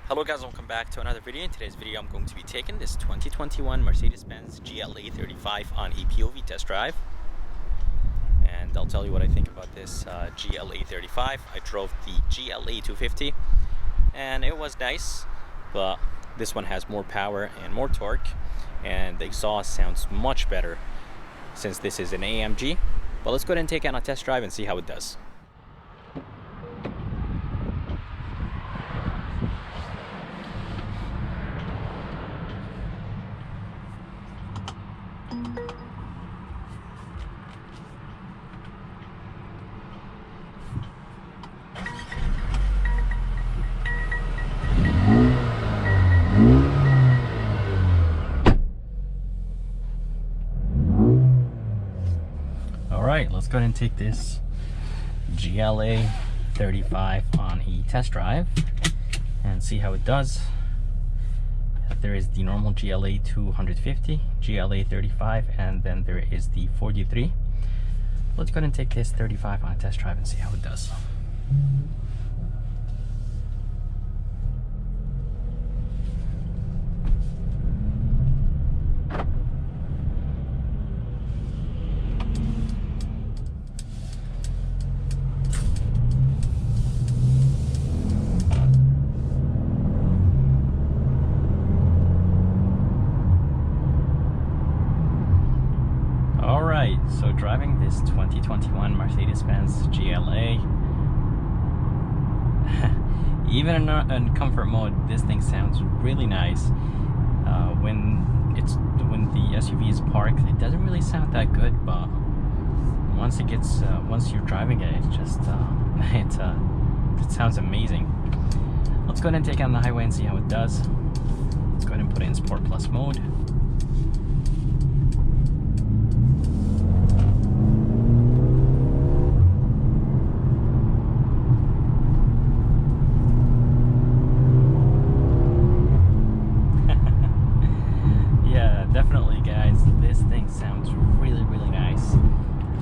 Hello guys, welcome back to another video. In today's video I'm going to be taking this 2021 Mercedes-Benz GLA 35 on a POV test drive. And I'll tell you what I think about this GLA 35. I drove the GLA 250 and it was nice, but this one has more power and more torque, and the exhaust sounds much better since this is an AMG. But let's go ahead and take it on a test drive and see how it does. Alright, let's go ahead and take this GLA 35 on a test drive and see how it does. There is the normal GLA 250, GLA 35, and then there is the 43. Let's go ahead and take this 35 on a test drive and see how it does. Alright, so driving this 2021 Mercedes-Benz GLA, even in comfort mode, this thing sounds really nice. When the SUV is parked, it doesn't really sound that good, but once you're driving it, it's just it sounds amazing. Let's go ahead and take it on the highway and see how it does. Let's go ahead and put it in Sport Plus mode. Definitely, guys, this thing sounds really nice.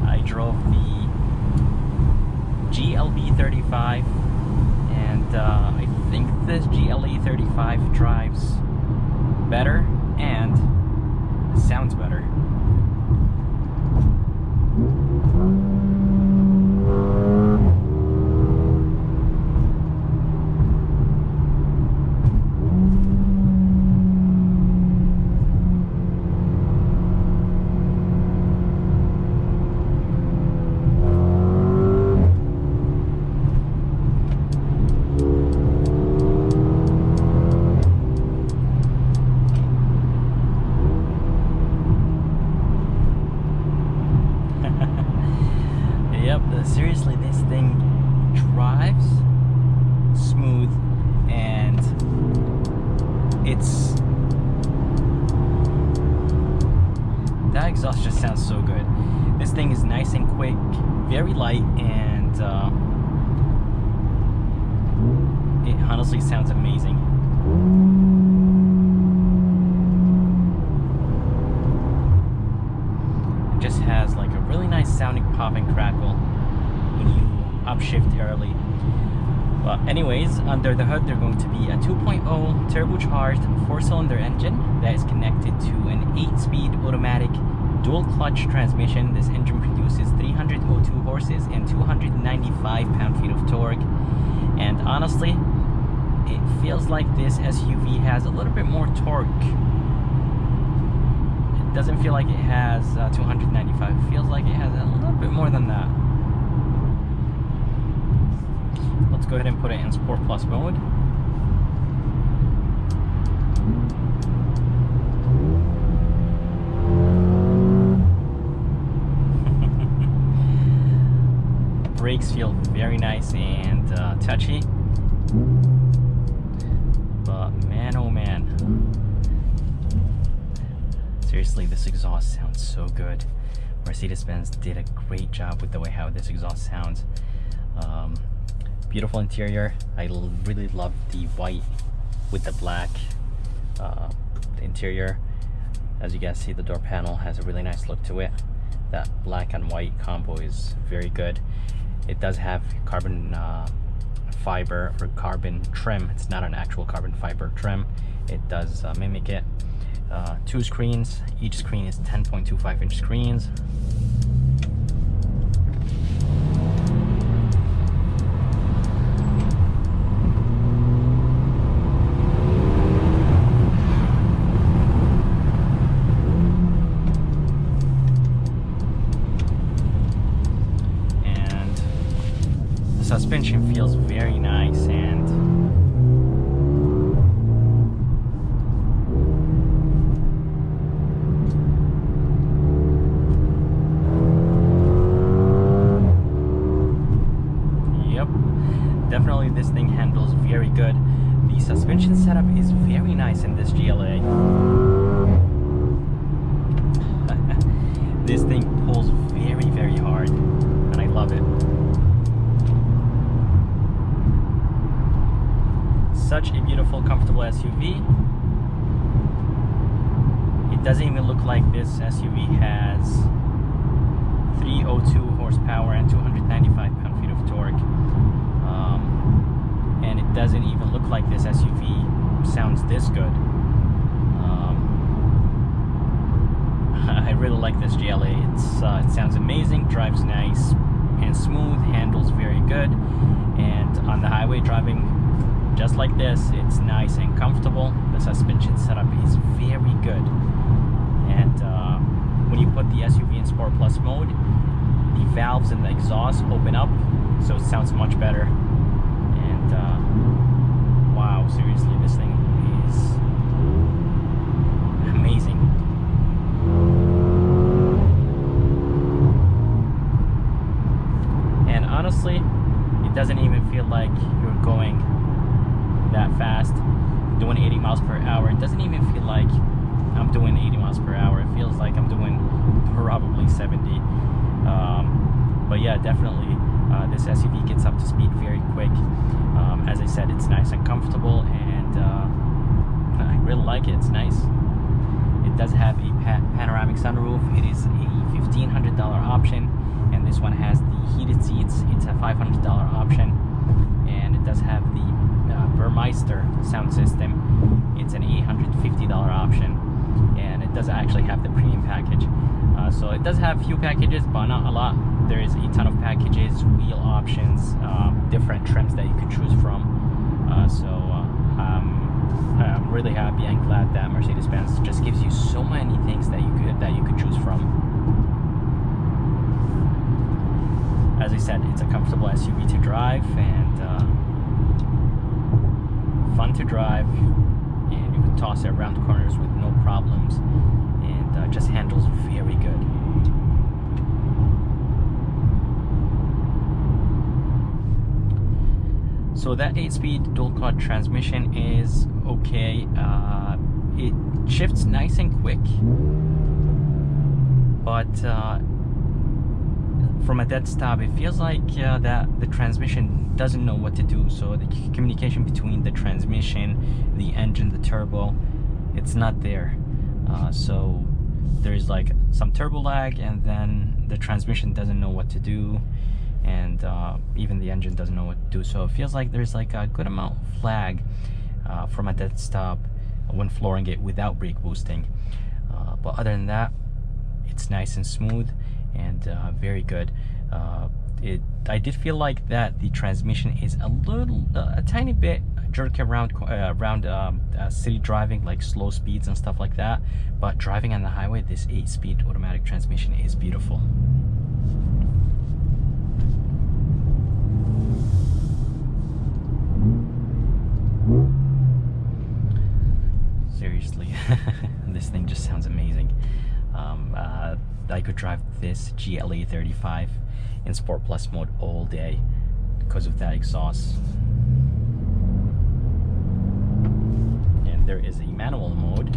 I drove the GLB 35 and I think this GLA 35 drives better and sounds better. Seriously, this thing drives smooth, and that exhaust just sounds so good. This thing is nice and quick, very light, and it honestly sounds amazing. It just has like a really nice sounding pop and crackle when you upshift early. Well, anyways, under the hood, they're going to be a 2.0 turbocharged 4-cylinder engine that is connected to an 8-speed automatic dual clutch transmission. This engine produces 302 horses and 295 pound-feet of torque. And honestly, it feels like this SUV has a little bit more torque. It doesn't feel like it has 295. It feels like it has a little bit more than that. Let's go ahead and put it in Sport Plus mode. Brakes feel very nice and touchy, but man oh man, seriously, this exhaust sounds so good. Mercedes-Benz did a great job with the way how this exhaust sounds. Beautiful interior. I really love the white with the black interior. As you guys see, the door panel has a really nice look to it. That black and white combo is very good. It does have carbon fiber or carbon trim. It's not an actual carbon fiber trim. It does mimic it. 2 screens. Each screen is 10.25-inch screens. Suspension feels very nice, and yep, definitely this thing handles very good. The suspension setup is very nice in this GLA. This thing pulls very, very hard, and I love it. Such a beautiful, comfortable SUV. It doesn't even look like this SUV has 302 horsepower and 295 pound-feet of torque. And it doesn't even look like this SUV sounds this good. I really like this GLA. It sounds amazing, drives nice and smooth, handles very good, and on the highway driving just like this, it's nice and comfortable. The suspension setup is very good, and when you put the SUV in Sport Plus mode, the valves and the exhaust open up, so it sounds much better. And wow, seriously, this thing is amazing. And honestly, it doesn't even feel like you're going that fast, doing 80 miles per hour. It doesn't even feel like I'm doing 80 miles per hour. It feels like I'm doing probably 70. But yeah, definitely this SUV gets up to speed very quick. As I said, it's nice and comfortable, and I really like it. It's nice. It does have a panoramic sunroof. It is a $1,500 option, and this one has the heated seats. It's a $500 option, and it does have the Burmeister sound system. It's an $850 option, and it does actually have the premium package. So it does have few packages, but not a lot. There is a ton of packages, wheel options, different trims that you could choose from. I'm really happy and glad that Mercedes-Benz just gives you so many things that you could choose from. As I said, it's a comfortable SUV to drive, and fun to drive, and you can toss it around corners with no problems, and just handles very good. So that 8-speed dual clutch transmission is okay. It shifts nice and quick, but from a dead stop, it feels like that the transmission doesn't know what to do. So the communication between the transmission, the engine, the turbo, it's not there. So there's like some turbo lag, and then the transmission doesn't know what to do, and even the engine doesn't know what to do. So it feels like there's like a good amount of lag from a dead stop when flooring it without brake boosting. But other than that, it's nice and smooth, and very good. I did feel like that the transmission is a tiny bit jerky around city driving, like slow speeds and stuff like that, but driving on the highway, this 8-speed automatic transmission is beautiful. Seriously, this thing just sounds amazing. I could drive this GLA 35 in Sport Plus mode all day because of that exhaust. And there is a manual mode.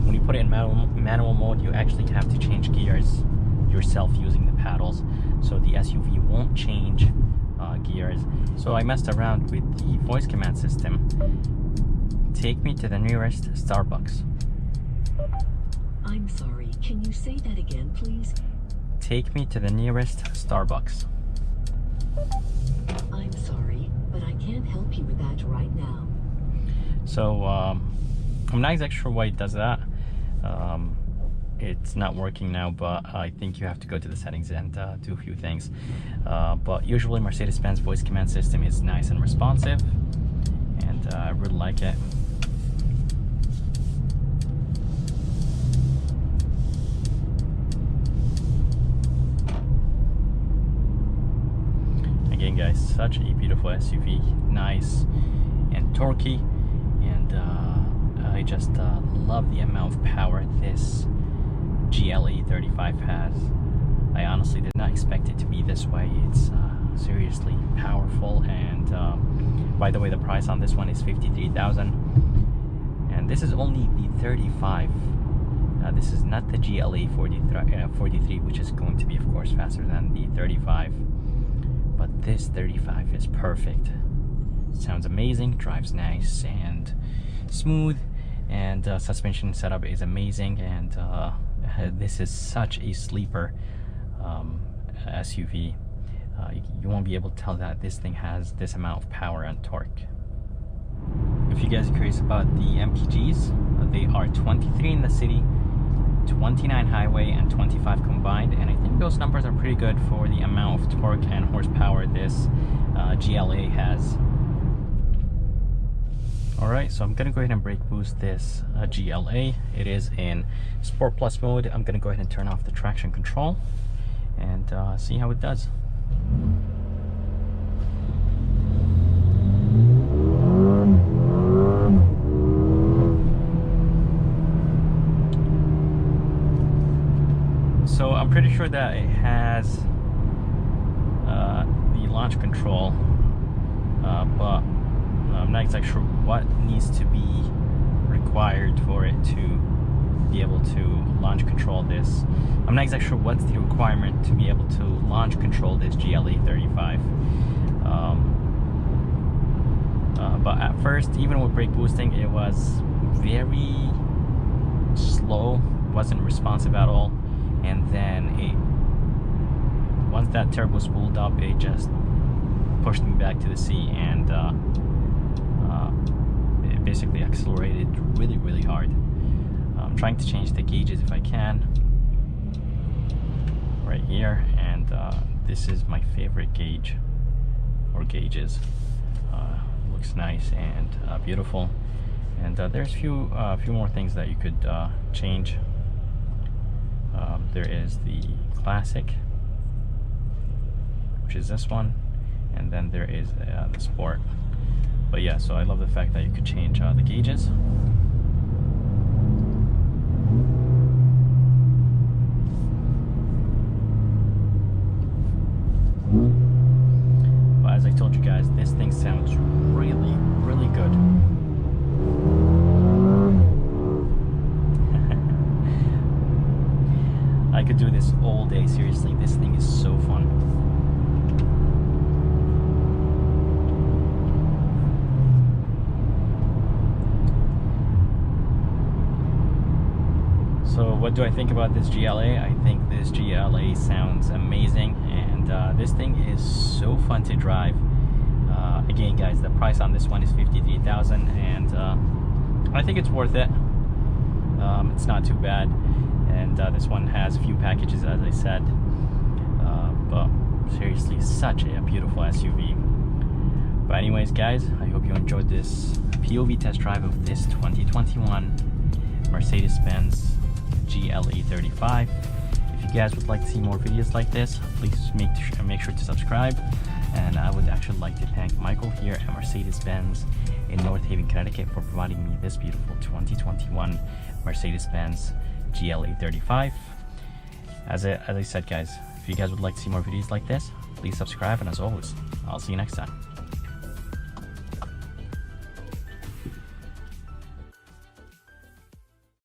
When you put it in manual mode, you actually have to change gears yourself using the paddles, so the SUV won't change gears. So I messed around with the voice command system. Take me to the nearest Starbucks. I'm sorry, can you say that again, please? take me to the nearest Starbucks. I'm sorry, but I can't help you with that right now. So I'm not exactly sure why it does that. It's not working now, but I think you have to go to the settings and do a few things. But usually Mercedes-Benz voice command system is nice and responsive, and I really like it. Again guys, such a beautiful SUV, nice and torquey, and I just love the amount of power this GLA 35 has. I honestly did not expect it to be this way. It's seriously powerful, and by the way, the price on this one is $53,000, and this is only the 35. This is not the GLA 43, which is going to be of course faster than the 35, but this 35 is perfect. Sounds amazing, drives nice and smooth, and suspension setup is amazing, and this is such a sleeper SUV. You won't be able to tell that this thing has this amount of power and torque. If you guys are curious about the MPGs, they are 23 in the city, 29 highway, and 25 combined, and I think those numbers are pretty good for the amount of torque and horsepower this GLA has. Alright, so I'm gonna go ahead and brake boost this GLA. It is in Sport Plus mode. I'm gonna go ahead and turn off the traction control and see how it does. So I'm pretty sure that it has the launch control, but I'm not exactly sure what needs to be required for it to be able to launch control this. I'm not exactly sure what's the requirement to be able to launch control this GLA 35. But at first, even with brake boosting, it was very slow, wasn't responsive at all, and then once that turbo spooled up, it just pushed me back to the seat, and it basically accelerated really hard. I'm trying to change the gauges if I can right here, and this is my favorite gauge or gauges. Looks nice and beautiful, and there's a few more things that you could change. There is the classic, which is this one, and then there is the sport. But yeah, so I love the fact that you could change the gauges. But as I told you guys, this thing sounds really good. I could do this all day, seriously. This thing is so fun. So what do I think about this GLA? I think this GLA sounds amazing, and this thing is so fun to drive. Again guys, the price on this one is $53,000, and I think it's worth it. It's not too bad, and this one has a few packages, as I said, but seriously, such a beautiful SUV. But anyways guys, I hope you enjoyed this POV test drive of this 2021 Mercedes-Benz GLA 35. If you guys would like to see more videos like this, please make sure to subscribe. And I would actually like to thank Michael here at Mercedes-Benz in North Haven, Connecticut, for providing me this beautiful 2021 Mercedes-Benz GLA 35. As I said guys, if you guys would like to see more videos like this, please subscribe, and as always, I'll see you next time.